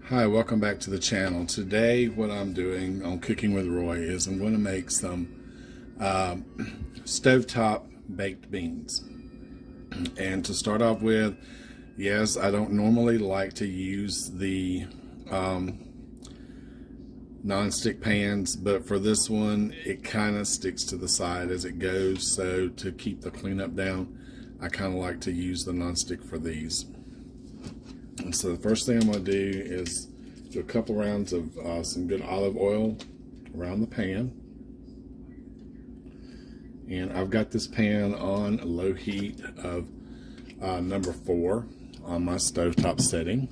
Hi, welcome back to the channel. Today what I'm doing on Cooking with Roy is I'm going to make some stovetop baked beans. And to start off with, yes, I don't normally like to use the non-stick pans, but for this one it kind of sticks to the side as it goes, so to keep the cleanup down I kind of like to use the non-stick for these. And so the first thing I'm going to do is do a couple rounds of some good olive oil around the pan. And I've got this pan on a low heat of number 4 on my stovetop setting.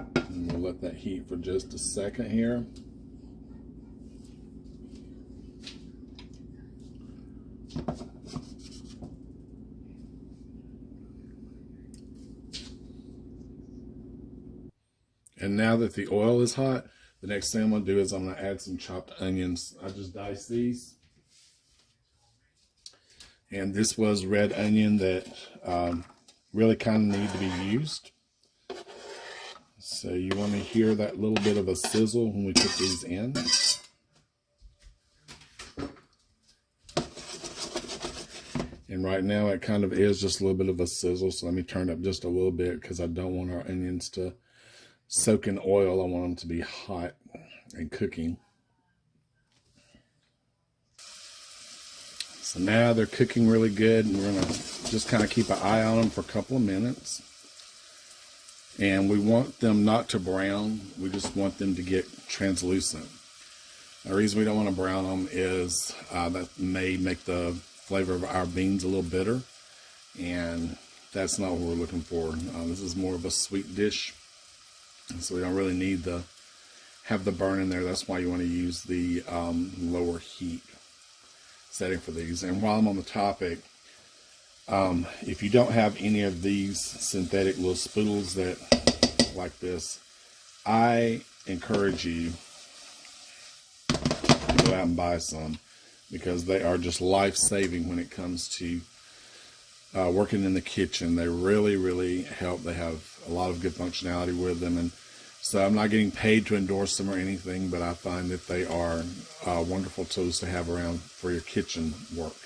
And we'll let that heat for just a second here. And now that the oil is hot, the next thing I'm going to do is I'm going to add some chopped onions. I just diced these. And this was red onion that really kind of need to be used. So you want to hear that little bit of a sizzle when we put these in. And right now it kind of is just a little bit of a sizzle. So let me turn it up just a little bit because I don't want our onions to soak in oil. I want them to be hot and cooking. So now they're cooking really good, and we're going to just kind of keep an eye on them for a couple of minutes. And we want them not to brown. We just want them to get translucent. The reason we don't want to brown them is that may make the flavor of our beans a little bitter, and that's not what we're looking for. This is more of a sweet dish, so we don't really need to have the burn in there. That's why you want to use the lower heat setting for these. And while I'm on the topic, if you don't have any of these synthetic little spoodles that like this, I encourage you to go out and buy some, because they are just life-saving when it comes to working in the kitchen. They really help. They have a lot of good functionality with them, and so I'm not getting paid to endorse them or anything, but I find that they are wonderful tools to have around for your kitchen work.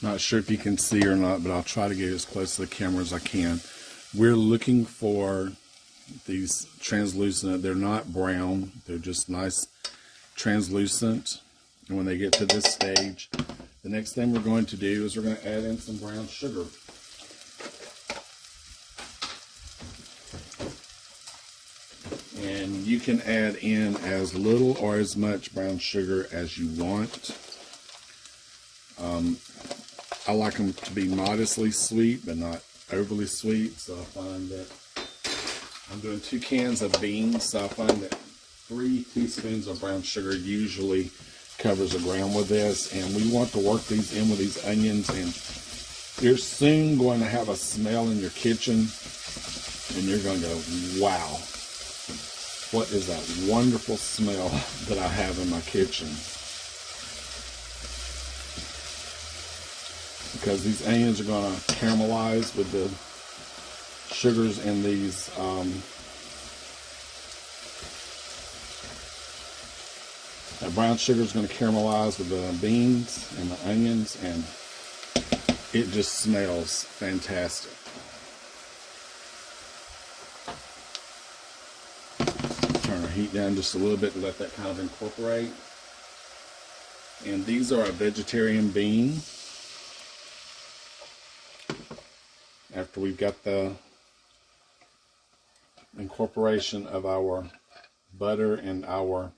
Not sure if you can see or not, but I'll try to get as close to the camera as I can. We're looking for these translucent. They're not brown. They're just nice translucent. And when they get to this stage, the next thing we're going to do is we're going to add in some brown sugar. And you can add in as little or as much brown sugar as you want. I like them to be modestly sweet, but not overly sweet. So I find that I'm doing 2 cans of beans. So I find that 3 teaspoons of brown sugar usually covers the ground with this. And we want to work these in with these onions. And you're soon going to have a smell in your kitchen, and you're going to go, wow, what is that wonderful smell that I have in my kitchen? Because these onions are going to caramelize with the sugars in these that brown sugar is going to caramelize with the beans and the onions, and it just smells fantastic. Turn our heat down just a little bit to let that kind of incorporate. And these are a vegetarian bean. After we've got the incorporation of our butter and our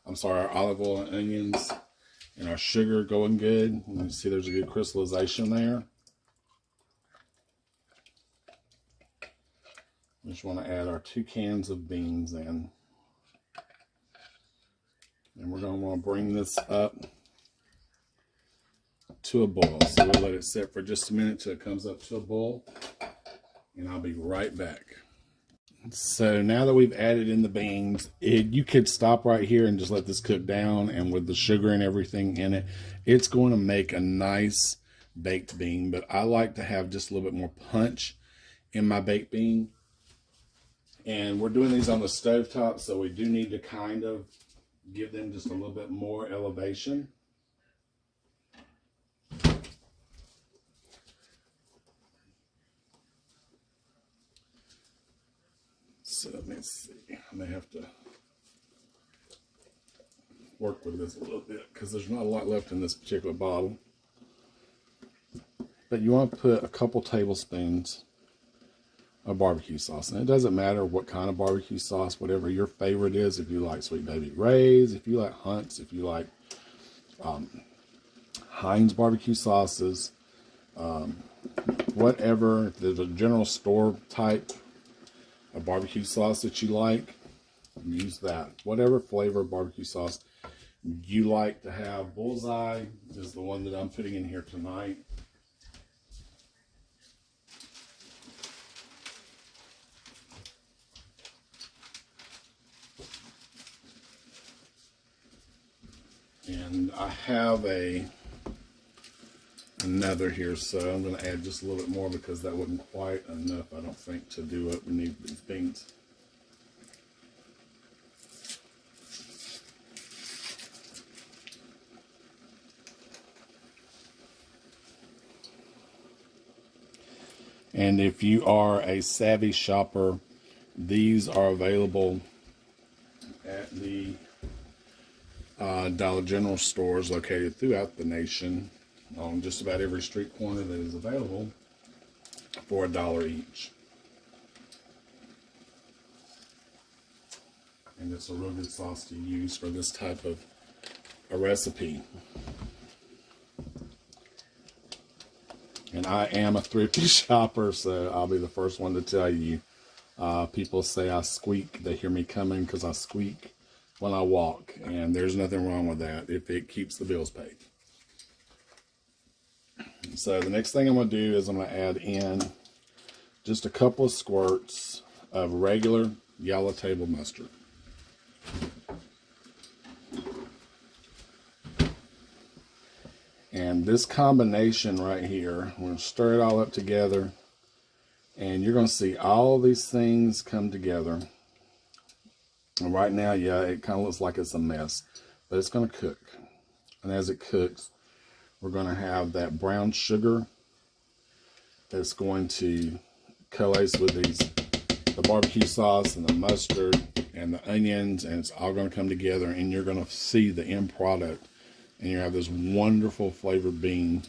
olive oil and onions and our sugar going good. You can see there's a good crystallization there. We just want to add our 2 cans of beans in. And we're going to want to bring this up to a boil. So we'll let it sit for just a minute till it comes up to a boil, and I'll be right back. So now that we've added in the beans, you could stop right here and just let this cook down, and with the sugar and everything in it, it's going to make a nice baked bean. But I like to have just a little bit more punch in my baked bean. And we're doing these on the stovetop, so we do need to kind of give them just a little bit more elevation. So let me see, I may have to work with this a little bit because there's not a lot left in this particular bottle. But you want to put a couple tablespoons of barbecue sauce. And it doesn't matter what kind of barbecue sauce, whatever your favorite is. If you like Sweet Baby Ray's, if you like Hunt's, if you like Heinz barbecue sauces, whatever. If there's a general store type of barbecue sauce that you like, use that. Whatever flavor barbecue sauce you like to have. Bullseye is the one that I'm putting in here tonight. And I have another here, so I'm going to add just a little bit more because that wasn't quite enough, I don't think, to do what we need with these beans. And if you are a savvy shopper, these are available at the Dollar General stores located throughout the nation on just about every street corner that is available for $1 each. And it's a real good sauce to use for this type of a recipe. And I am a thrifty shopper, so I'll be the first one to tell you. People say I squeak. They hear me coming because I squeak when I walk. And there's nothing wrong with that if it keeps the bills paid. So the next thing I'm going to do is I'm going to add in just a couple of squirts of regular yellow table mustard. And this combination right here, we're going to stir it all up together. And you're going to see all these things come together. And right now, yeah, it kind of looks like it's a mess. But it's going to cook. And as it cooks, we're going to have that brown sugar that's going to coalesce with the barbecue sauce and the mustard and the onions. And it's all going to come together. And you're going to see the end product. And you have this wonderful flavored bean.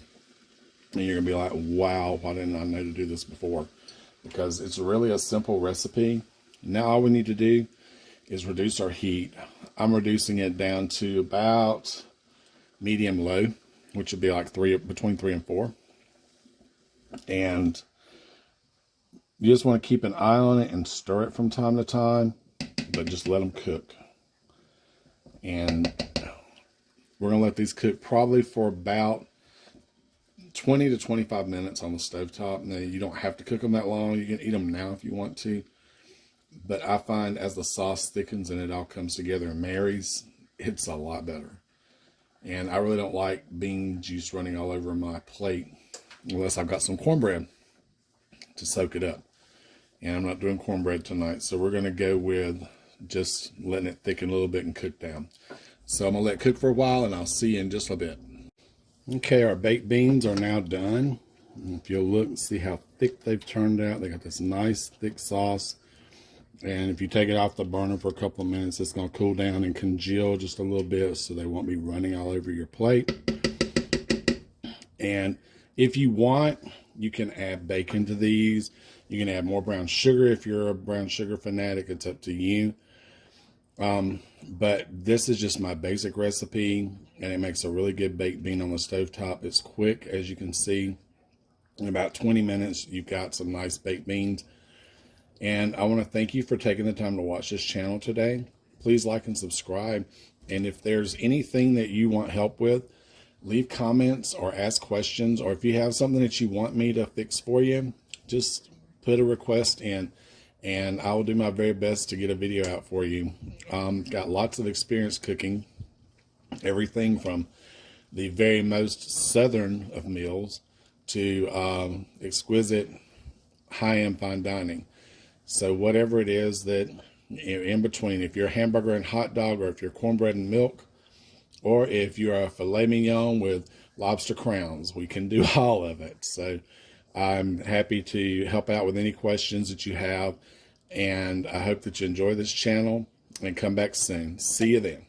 And you're going to be like, wow, why didn't I know to do this before? Because it's really a simple recipe. Now all we need to do is reduce our heat. I'm reducing it down to about medium-low, which would be like between 3 and 4. And you just want to keep an eye on it and stir it from time to time, but just let them cook. And we're going to let these cook probably for about 20 to 25 minutes on the stovetop. Now, you don't have to cook them that long. You can eat them now if you want to. But I find as the sauce thickens and it all comes together and marries, it's a lot better. And I really don't like bean juice running all over my plate unless I've got some cornbread to soak it up. And I'm not doing cornbread tonight, so we're going to go with just letting it thicken a little bit and cook down. So I'm going to let it cook for a while, and I'll see you in just a bit. Okay, our baked beans are now done. And if you'll look and see how thick they've turned out, they got this nice thick sauce. And if you take it off the burner for a couple of minutes, it's going to cool down and congeal just a little bit so they won't be running all over your plate. And if you want, you can add bacon to these. You can add more brown sugar if you're a brown sugar fanatic. It's up to you. But this is just my basic recipe, and it makes a really good baked bean on the stovetop. It's quick, as you can see. In about 20 minutes, you've got some nice baked beans. And I want to thank you for taking the time to watch this channel today. Please like and subscribe. And if there's anything that you want help with, leave comments or ask questions. Or if you have something that you want me to fix for you, just put a request in. and I will do my very best to get a video out for you. Got lots of experience cooking, everything from the very most southern of meals to exquisite high-end fine dining. So whatever it is that in between, if you're a hamburger and hot dog, or if you're cornbread and milk, or if you're a filet mignon with lobster crowns, we can do all of it. So I'm happy to help out with any questions that you have, and I hope that you enjoy this channel and come back soon. See you then.